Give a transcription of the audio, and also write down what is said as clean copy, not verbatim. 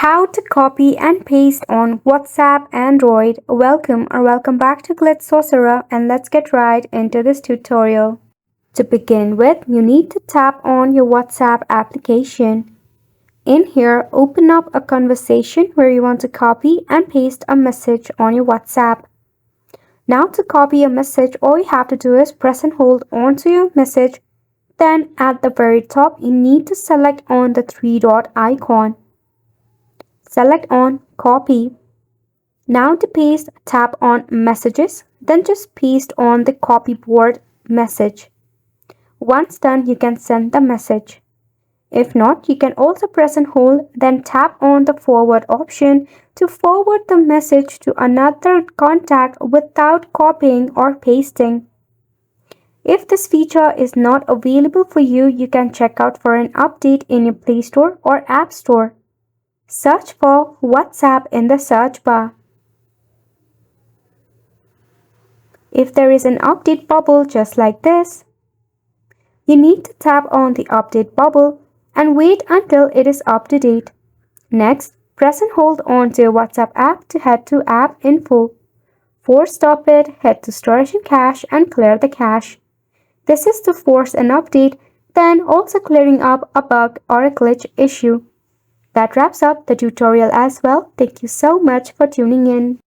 How to copy and paste on WhatsApp Android. Welcome back to Glitz Sorcerer, and let's get right into this tutorial. To begin with, you need to tap on your WhatsApp application. In here, open up a conversation where you want to copy and paste a message on your WhatsApp. Now to copy a message, all you have to do is press and hold onto your message. Then at the very top, you need to select on the three-dot icon. Select on Copy. Now to paste, tap on Messages, then just paste on the copyboard message. Once done, you can send the message. If not, you can also press and hold, then tap on the forward option to forward the message to another contact without copying or pasting. If this feature is not available for you, you can check out for an update in your Play Store or App Store. Search for WhatsApp in the search bar. If there is an update bubble just like this, you need to tap on the update bubble and wait until it is up to date. Next, press and hold on to your WhatsApp app to head to App Info. Stop it, head to Storage and Cache and clear the cache. This is to force an update, then also clearing up a bug or a glitch issue. That wraps up the tutorial as well. Thank you so much for tuning in.